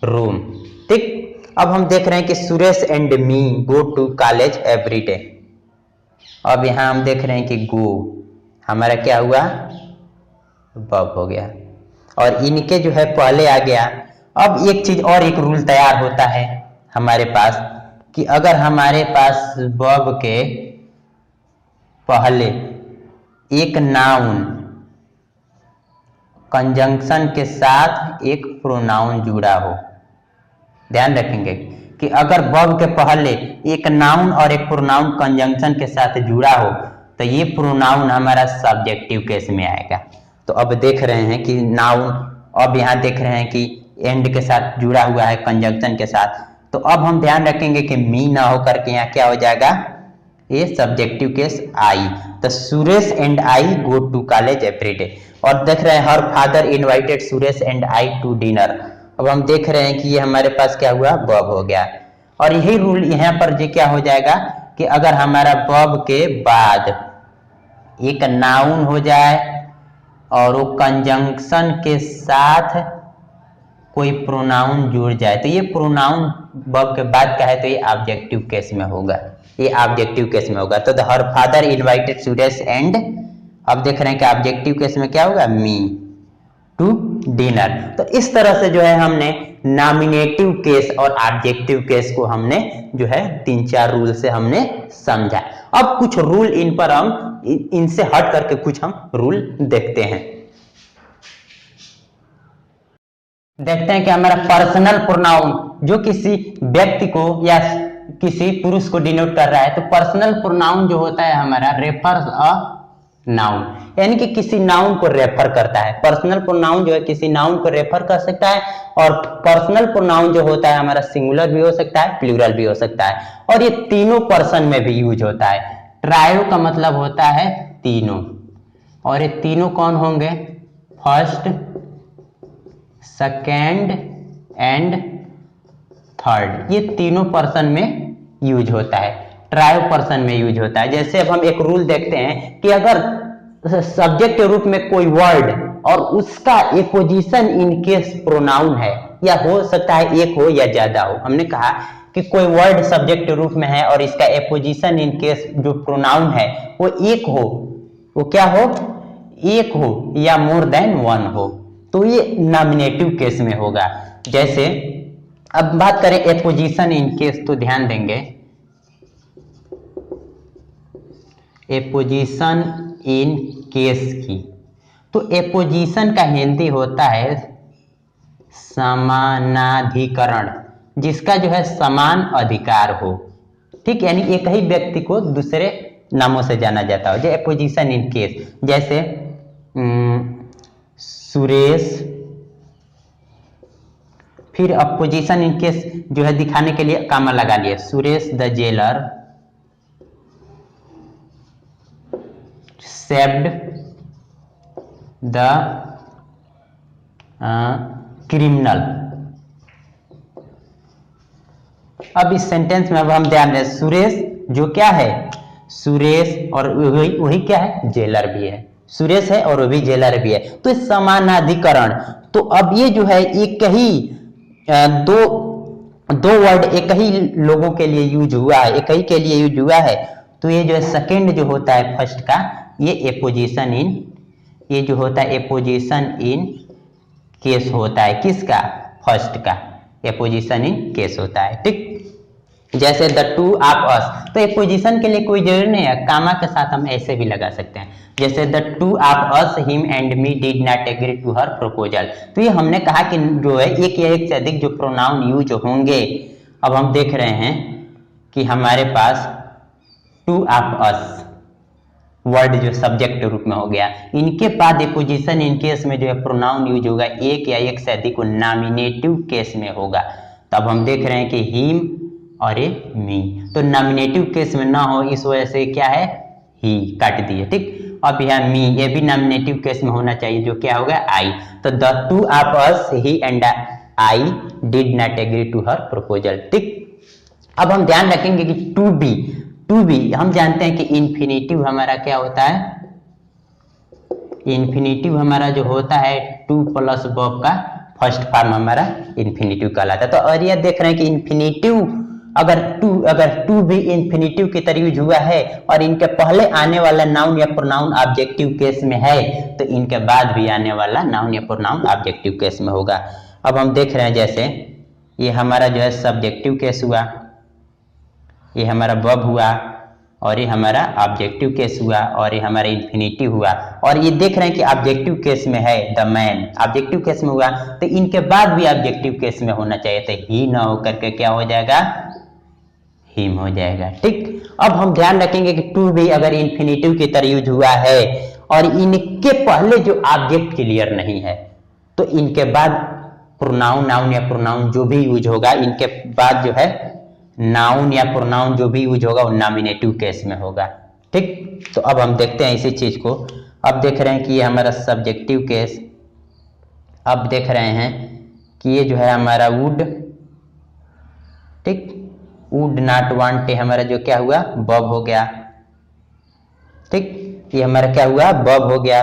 room, ठीक। अब हम देख रहे हैं कि Suresh and me go to college every day. अब यहां हम देख रहे हैं कि गो हमारा क्या हुआ? वर्ब हो गया, और इनके जो है पहले आ गया। अब एक चीज और, एक रूल तैयार होता है हमारे पास कि अगर हमारे पास वर्ब के पहले एक नाउन कंजंक्शन के साथ एक प्रोनाउन जुड़ा हो, ध्यान रखेंगे कि अगर वर्ब के पहले एक नाउन और एक प्रोनाउन कंजंक्शन के साथ जुड़ा हो तो ये प्रोनाउन हमारा सब्जेक्टिव केस में आएगा। तो अब देख रहे हैं कि नाउन, अब यहाँ देख रहे हैं कि एंड के साथ जुड़ा हुआ है कंजंक्शन के साथ, तो अब हम ध्यान रखेंगे कि मी ना होकर के यहाँ क्या हो जाएगा? ये सब्जेक्टिव केस आई। तो Suresh and I go to college every day. और देख रहे हैं her father invited Suresh and I to dinner. अब हम देख रहे हैं कि ये हमारे पास क्या हुआ? वर्ब हो गया। और यही रूल यहाँ पर जो क्या हो जाएगा कि अगर हमारा वर्ब के बाद एक नाउन हो जाए और वो कंजंक्शन के साथ कोई प्रोनाउन जुड़ जाए, तो ये प्रोनाउन वर्ब के बाद का है, तो ये ऑब्जेक्टिव केस में होगा, ये ऑब्जेक्टिव केस में होगा। तो हर फादर इनवाइटेड सुरेश एंड, अब देख रहे हैं कि ऑब्जेक्टिव केस में क्या होगा? Me to dinner. तो इस तरह से जो है हमने नॉमिनेटिव केस और ऑब्जेक्टिव केस को हमने जो है 3-4 रूल से हमने समझा। अब कुछ रूल इन पर हम इनसे हट करके कुछ हम रूल देखते हैं। देखते हैं कि हमारा पर्सनल प्रोनाउन जो किसी व्यक्ति को या किसी पुरुष को डिनोट कर रहा है, तो पर्सनल प्रोनाउन जो होता है हमारा रेफर्स अ नाउन, यानी कि किसी नाउन को रेफर करता है। पर्सनल प्रोनाउन जो है किसी नाउन को रेफर कर सकता है, और पर्सनल प्रोनाउन जो होता है हमारा सिंगुलर भी हो सकता है, प्लूरल भी हो सकता है, और ये तीनों पर्सन में भी यूज होता है। ट्रायो का मतलब होता है तीनों, और ये तीनों कौन होंगे? फर्स्ट, सेकेंड एंड थर्ड, ये तीनों पर्सन में यूज होता है, ट्रायो पर्सन में यूज होता है। जैसे अब हम एक रूल देखते हैं कि अगर सब्जेक्ट के रूप में कोई वर्ड और उसका एपोजिशन इन केस प्रोनाउन है, या हो सकता है एक हो या ज्यादा हो। हमने कहा कि कोई वर्ड सब्जेक्ट के रूप में है और इसका एपोजिशन इन केस जो प्रोनाउन है वो एक हो, वो क्या हो, एक हो या मोर देन वन हो, तो ये नॉमिनेटिव केस में होगा। जैसे अब बात करें एपोजिशन इन केस, तो ध्यान देंगे एपोजिशन इन केस की, तो एपोजिशन का हिंदी होता है समानाधिकरण, जिसका जो है समान अधिकार हो, ठीक, यानी एक ही व्यक्ति को दूसरे नामों से जाना जाता हो, जो एपोजिशन इन केस। जैसे सुरेश, फिर अपोजिशन इन केस जो है दिखाने के लिए कामा लगा लिए, Suresh the jailer saved the criminal. अब इस सेंटेंस में अब हम ध्यान दें, सुरेश जो क्या है, सुरेश और वही क्या है, जेलर भी है, सुरेश है और वो भी जेलर भी है, तो समानाधिकरण। तो अब ये जो है एक ही दो वर्ड एक ही लोगों के लिए यूज हुआ है, एक ही के लिए यूज हुआ है, तो ये जो है सेकेंड जो होता है फर्स्ट का, ये एपोजिशन इन, ये जो होता है एपोजिशन इन केस होता है, किसका, फर्स्ट का एपोजिशन इन केस होता है, ठीक। जैसे द टू ऑफ अस, तो एपोजिशन के लिए कोई जरूरी नहीं है, कामा के साथ हम ऐसे भी लगा सकते हैं, जैसे the two of us him and me did not agree to her proposal. तो ये हमने कहा कि जो है एक या एक से अधिक जो प्रोनाउन यूज होंगे। अब हम देख रहे हैं कि हमारे पास टू ऑफ अस वर्ड जो सब्जेक्ट के रूप में हो गया, इनके बाद एपोजिशन इन केस में जो है प्रोनाउन यूज होगा एक या एक से अधिक नॉमिनेटिव केस में होगा। तब हम देख रहे हैं कि हिम और ए मी, तो नॉमिनेटिव केस में ना हो, इस वजह से क्या है, ही काट दिए, ठीक। अब यह मी, ये भी नॉमिनेटिव केस में होना चाहिए, जो क्या होगा, आई। तो the two of us he and I did not agree to her proposal, ठीक। अब हम ध्यान रखेंगे कि टू बी हम जानते हैं कि इन्फिनेटिव हमारा क्या होता है, इन्फिनेटिव हमारा जो होता है टू प्लस वर्ब का फर्स्ट फॉर्म हमारा इन्फिनेटिव कहलाता है। तो और ये देख रहे हैं कि इन्फिनेटिव अगर टू भी इन्फिनेटिव की तरह यूज हुआ है और इनके पहले आने वाला नाउन या प्रोनाउन ऑब्जेक्टिव केस में है, तो इनके बाद भी आने वाला नाउन या प्रोनाउन ऑब्जेक्टिव केस में होगा। अब हम देख रहे हैं जैसे ये हमारा जो है सब्जेक्टिव केस हुआ, ये हमारा वर्ब हुआ, और ये हमारा ऑब्जेक्टिव केस हुआ, और ये हमारा इन्फिनेटिव हुआ, और ये देख रहे हैं कि ऑब्जेक्टिव केस में है द मैन, ऑब्जेक्टिव केस में हुआ, तो इनके बाद भी ऑब्जेक्टिव केस में होना चाहिए, तो ही ना होकर के क्या हो जाएगा, हिम हो जाएगा, ठीक। अब हम ध्यान रखेंगे कि टू भी अगर इन्फिनेटिव की तरह यूज हुआ है और इनके पहले जो ऑब्जेक्ट क्लियर नहीं है, तो इनके बाद प्रोनाउन, नाउन या प्रोनाउन जो भी यूज होगा, इनके बाद जो है नाउन या प्रोनाउन जो भी यूज होगा वो नॉमिनेटिव केस में होगा, ठीक। तो अब हम देखते हैं इसी चीज को। अब देख रहे हैं कि ये हमारा सब्जेक्टिव केस, अब देख रहे हैं कि ये जो है हमारा वुड, ठीक, वुड नॉट वांट हमारा जो क्या हुआ, वर्ब हो गया, ठीक, ये हमारा क्या हुआ, वर्ब हो गया।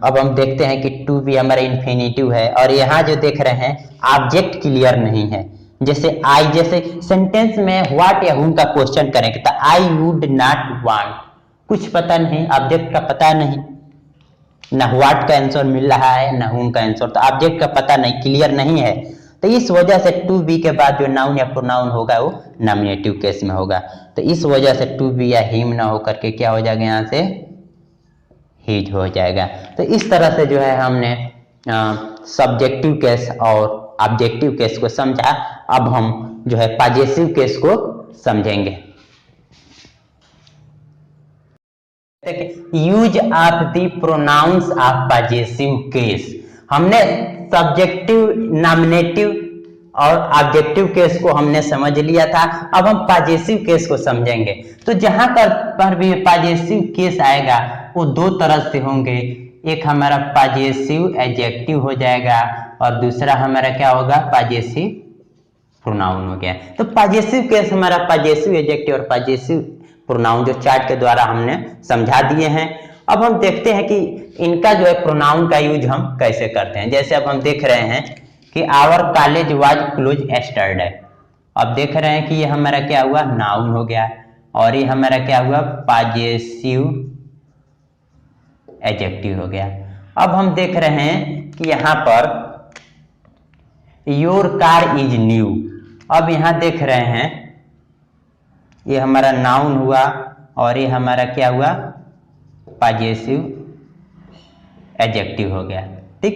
अब हम देखते हैं कि टू भी हमारा इन्फिनेटिव है, और यहाँ जो देख रहे हैं ऑब्जेक्ट क्लियर नहीं है, जैसे आई, जैसे सेंटेंस में व्हाट या हुम का क्वेश्चन करेंगे तो आई वुड नॉट वांट, कुछ पता नहीं, ऑब्जेक्ट का पता नहीं, ना व्हाट का आंसर मिल रहा है ना हुम का आंसर, तो ऑब्जेक्ट का पता नहीं, क्लियर नहीं है, तो इस वजह से टू बी के बाद जो नाउन या प्रोनाउन होगा वो नॉमिनेटिव केस में होगा। तो इस वजह से टू बी या हिम ना होकर के क्या हो जाएगा, यहाँ से हिज हो जाएगा। तो इस तरह से जो है हमने सब्जेक्टिव केस और ऑब्जेक्टिव केस को समझा। अब हम जो है पॉजेसिव केस को समझेंगे। Use of the pronounce of possessive case, हमने सब्जेक्टिव, नॉमिनेटिव और ऑब्जेक्टिव केस को हमने समझ लिया था। अब हम पॉजेसिव केस को समझेंगे। तो जहां पर भी पॉजेसिव केस आएगा वो दो तरह से होंगे, एक हमारा पॉजेसिव एडजेक्टिव हो जाएगा और दूसरा हमारा क्या होगा, पॉजेसिव प्रोनाउन हो गया। तो पॉजेसिव केस हमारा पॉजेसिव एडजेक्टिव और पॉजेसिव प्रोनाउन जो चार्ट के द्वारा हमने समझा दिए हैं। अब हम देखते हैं कि इनका जो है प्रोनाउन का यूज हम कैसे करते हैं। जैसे अब हम देख रहे हैं कि our college was close yesterday. अब देख रहे हैं कि ये हमारा क्या हुआ, नाउन हो गया, और ये हमारा क्या हुआ, पॉजेसिव एडजेक्टिव हो गया। अब हम देख रहे हैं कि यहाँ per your car is new. अब यहाँ देख रहे हैं ये हमारा नाउन हुआ और ये हमारा क्या हुआ, पॉजेसिव एडजेक्टिव हो गया। ठीक,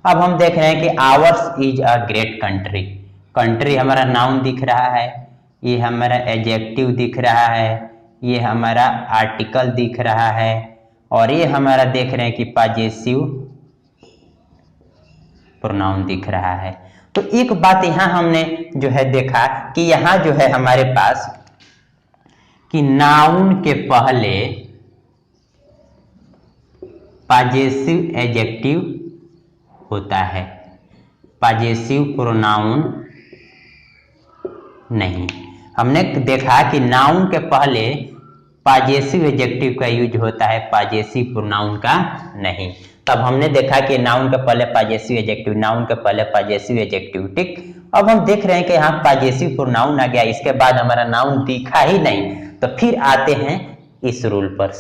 अब हम देख रहे हैं कि hours is a great country. Country हमारा नाउन दिख रहा है, ये हमारा एडजेक्टिव दिख रहा है, ये हमारा आर्टिकल दिख रहा है, और ये हमारा देख रहे हैं कि पॉजेसिव प्रोनाउन दिख रहा है। तो एक बात यहां हमने जो है देखा कि यहां जो है हमारे पास कि नाउन के पहले पॉजेसिव एडजेक्टिव होता है, पॉजेसिव प्रोनाउन नहीं। हमने देखा कि नाउन के पहले पॉजेसिव एडजेक्टिव का यूज होता है, पॉजेसिव प्रोनाउन का नहीं। तब हमने देखा कि नाउन के पहले पॉजेसिव एडजेक्टिव, नाउन के पहले पॉजेसिव एडजेक्टिव। ठीक, अब हम देख रहे हैं कि यहाँ पॉजेसिव प्रोनाउन आ गया, इसके बाद हमारा नाउन दिखा ही नहीं, तो फिर आते हैं इस रूल पर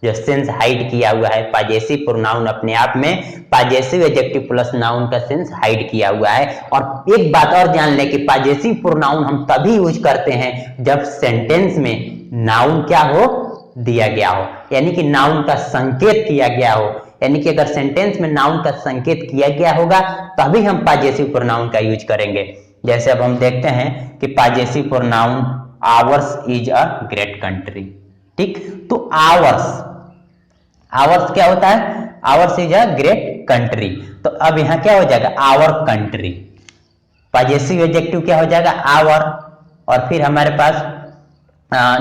जो सेंस हाइड किया हुआ है। पॉजेसिव प्रोनाउन अपने आप में पॉजेसिव एडजेक्टिव प्लस नाउन का सेंस हाइड किया हुआ है। और एक बात और जान लें कि पॉजेसिव प्रोनाउन हम तभी यूज करते हैं जब सेंटेंस में नाउन क्या हो, दिया गया हो, यानी कि नाउन का संकेत किया गया हो। यानी कि अगर सेंटेंस में नाउन का संकेत किया गया होगा तभी हम पॉजेसिव प्रोनाउन का यूज करेंगे। जैसे अब हम देखते हैं कि possessive pronoun hours is a great country. ठीक, तो आवर्स क्या होता है, hours is a great country. तो अब यहां क्या हो जाएगा, आवर कंट्री। पॉजेसिव एडजेक्टिव क्या हो जाएगा, आवर, और फिर हमारे पास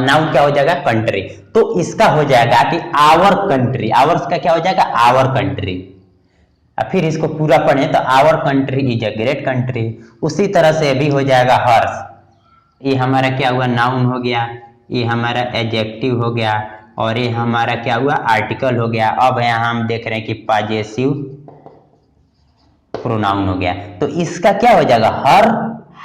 नाउन क्या हो जाएगा, कंट्री। तो इसका हो जाएगा कि आवर कंट्री, आवर्स का क्या हो जाएगा, आवर कंट्री। अब फिर इसको पूरा पढ़ें तो our country is a great country. उसी तरह से भी हो जाएगा हर्ष, ये हमारा क्या हुआ, नाउन हो गया, ये हमारा एडजेक्टिव हो गया, और ये हमारा क्या हुआ, आर्टिकल हो गया। अब यहाँ हम देख रहे हैं कि पॉजेसिव प्रोनाउन हो गया। तो इसका क्या हो जाएगा, हर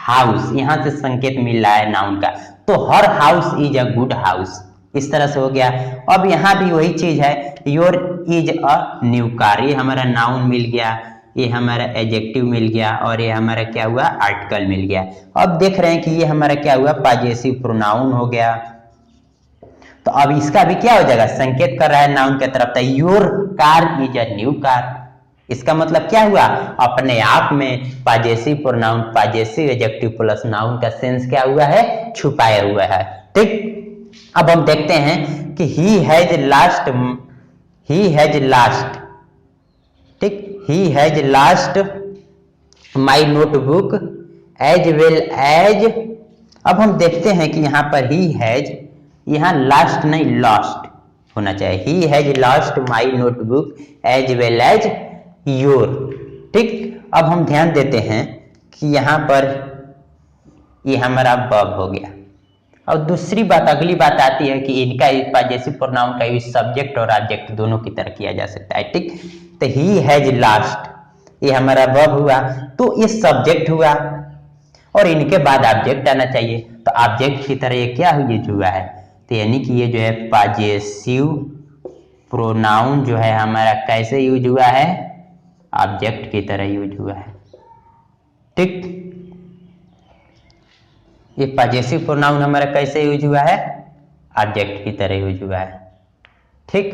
हाउस, यहां से संकेत मिल रहा है नाउन का, तो her house is a good house, इस तरह से हो गया। अब यहां भी वही चीज है, your is a new car, ये हमारा नाउन मिल गया, ये हमारा एडजेक्टिव मिल गया, और ये हमारा क्या हुआ, आर्टिकल मिल गया। अब देख रहे हैं कि ये हमारा क्या हुआ, पॉजेसिव प्रोनाउन हो गया। तो अब इसका भी क्या हो जाएगा, संकेत कर रहा है नाउन की तरफ, your car is a new car. इसका मतलब क्या हुआ, अपने आप में possessive pronoun, possessive adjective plus noun का सेंस क्या हुआ है, छुपाया हुआ है। ठीक, अब हम देखते हैं कि ही हैज लास्ट, ठीक, he has last my notebook as well as. अब हम देखते हैं कि यहां पर ही हैज, यहां लास्ट नहीं लॉस्ट होना चाहिए, he has lost my notebook as well as your. ठीक, अब हम ध्यान देते हैं कि यहां पर ये हमारा वर्ब हो गया। और दूसरी बात, अगली बात आती है कि इनका पॉजेसिव प्रोनाउन का यूज सब्जेक्ट और ऑब्जेक्ट दोनों की तरह किया जा सकता है। ठीक, तो ही हैज लास्ट, ये हमारा वर्ब हुआ, तो ये सब्जेक्ट हुआ, और इनके बाद ऑब्जेक्ट आना चाहिए, तो ऑब्जेक्ट की तरह ये क्या यूज हुआ है, तो यानी कि ये जो है पॉजेसिव प्रोनाउन जो है हमारा कैसे यूज हुआ है, ऑब्जेक्ट की तरह यूज हुआ है। ठीक, ये पॉजेसिव प्रोनाउन हमारा कैसे यूज हुआ है, ऑब्जेक्ट की तरह यूज हुआ है। ठीक,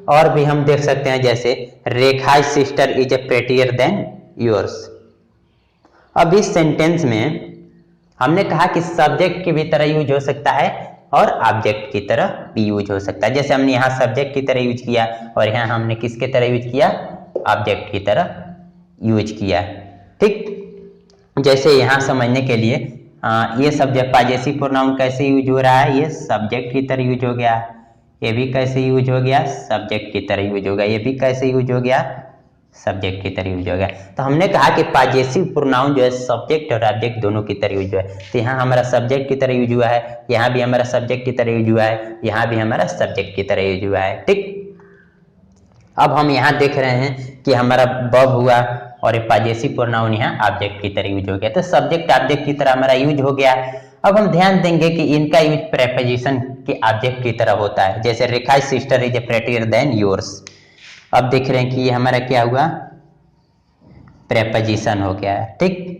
और भी हम देख सकते हैं जैसे Rekha sister is a prettier than yours. अब इस सेंटेंस में हमने कहा कि सब्जेक्ट की भी तरह यूज हो सकता है और ऑब्जेक्ट की तरह भी यूज हो सकता है। जैसे हमने यहाँ सब्जेक्ट की तरह यूज किया और यहाँ हमने किसके तरह यूज किया, ऑब्जेक्ट की तरह यूज किया। ठीक, जैसे यहाँ समझने के लिए ये सब्जेक्ट पॉजेसिव प्रोनाउन कैसे यूज हो रहा है, ये सब्जेक्ट की तरह यूज हो गया, ये भी कैसे यूज हो गया, सब्जेक्ट की तरह यूज हो गया, ये भी कैसे यूज हो गया, सब्जेक्ट की तरह यूज हो गया। तो हमने कहा कि पॉजेसिव प्रोनाउन जो है सब्जेक्ट और ऑब्जेक्ट दोनों की तरह यूज हुआ है। तो यहाँ हमारा सब्जेक्ट की तरह यूज हुआ है, यहाँ भी हमारा सब्जेक्ट की तरह यूज हुआ है, यहाँ भी हमारा सब्जेक्ट की तरह यूज हुआ है। ठीक, अब हम यहाँ देख रहे हैं कि हमारा वर्ब हुआ और ये पॉजेसिव प्रोनाउन यहाँ ऑब्जेक्ट की तरह यूज हो गया, तो सब्जेक्ट ऑब्जेक्ट की तरह हमारा यूज हो गया। अब हम ध्यान देंगे कि इनका यूज प्रेपोजिशन के ऑब्जेक्ट की तरह होता है, जैसे Rekha sister is प्रेटियर than yours. अब देख रहे हैं कि ये हमारा क्या हुआ, प्रेपोजिशन हो गया है, ठीक।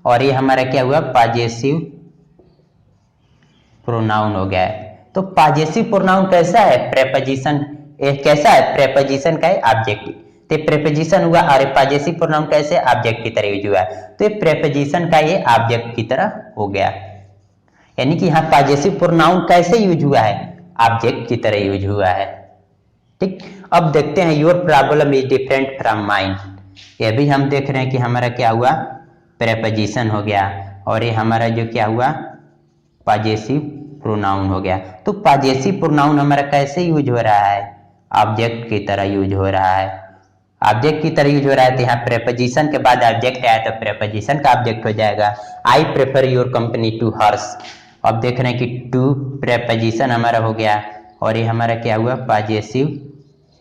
और ये हमारा क्या हुआ, पॉजेसिव प्रोनाउन हो गया है। तो पॉजेसिव प्रोनाउन कैसा है, प्रेपोजिशन कैसा है, प्रेपोजिशन का ऑब्जेक्ट, तो प्रेपोजिशन हुआ, और पॉजेसिव प्रोनाउन कैसे, ऑब्जेक्ट की तरह यूज हुआ है, तो ये प्रेपोजिशन का ये ऑब्जेक्ट की तरह हो गया। यानी कि यहाँ पॉजेसिव प्रोनाउन कैसे यूज हुआ है, ऑब्जेक्ट की तरह यूज हुआ है, ठीक। अब देखते हैं your problem is different from mine. ये भी हम देख रहे हैं कि हमारा क्या हुआ, प्रेपोजिशन हो गया, और ये हमारा जो क्या हुआ, पॉजेसिव प्रोनाउन हो गया। तो पॉजेसिव प्रोनाउन हमारा कैसे यूज हो रहा है, ऑब्जेक्ट की तरह यूज हो रहा है, ऑब्जेक्ट की तरह यूज हो रहा है। तो यहाँ प्रेपोजिशन के बाद ऑब्जेक्ट आया तो प्रेपोजिशन का ऑब्जेक्ट हो जाएगा। I prefer your company to hers. अब देख रहे हैं कि टू प्रेपोजिशन हमारा हो गया, और ये हमारा क्या हुआ, पॉजेसिव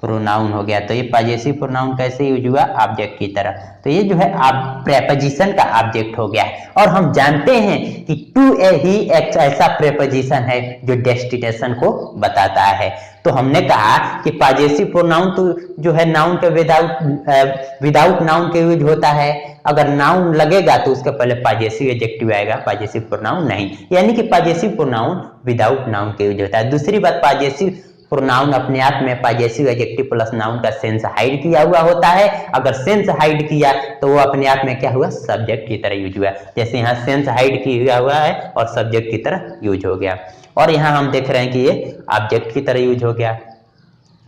प्रोनाउन हो गया। तो ये पॉजेसिव प्रोनाउन कैसे यूज हुआ, ऑब्जेक्ट की तरह। तो ये जो है आप प्रेपोजिशन का ऑब्जेक्ट हो गया। और हम जानते हैं कि टू ही एक ऐसा प्रेपोजिशन है जो डेस्टिनेशन को बताता है। तो हमने कहा कि पॉजेसिव प्रोनाउन तो जो है नाउन के विदाउट नाउन के यूज होता है, अगर नाउन लगेगा तो उसके पहले पॉजेसिव एडजेक्टिव आएगा, पॉजेसिव प्रोनाउन नहीं। यानी कि पॉजेसिव प्रोनाउन विदाउट नाउन के यूज होता है। दूसरी बात, पॉजेसिव प्रोनाउन अपने आप में पॉजेसिव एडजेक्टिव प्लस नाउन का सेंस हाइड किया हुआ होता है। अगर सेंस हाइड किया तो वो अपने आप में क्या हुआ, सब्जेक्ट की तरह यूज हुआ। जैसे यहाँ सेंस हाइड किया हुआ है और सब्जेक्ट की तरह यूज हो गया, और यहाँ हम देख रहे हैं कि ये ऑब्जेक्ट की तरह यूज हो गया।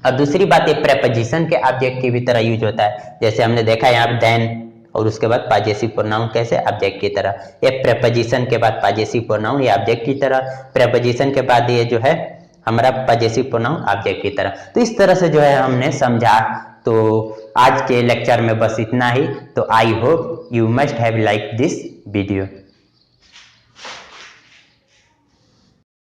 और दूसरी बात, ये प्रेपोजिशन के ऑब्जेक्ट की भी तरह यूज होता है। जैसे हमने देखा यहाँ देन और उसके बाद पॉजेसिव प्रोनाउन कैसे, ऑब्जेक्ट की तरह। ये प्रेपोजिशन के बाद पॉजेसिव प्रोनाउन ये ऑब्जेक्ट की तरह, प्रेपोजिशन के बाद ये जो है हमारा पॉजेसिव प्रोनाउन ऑब्जेक्ट की तरह। तो इस तरह से जो है हमने समझा। तो आज के लेक्चर में बस इतना ही। तो I hope you must have like this video.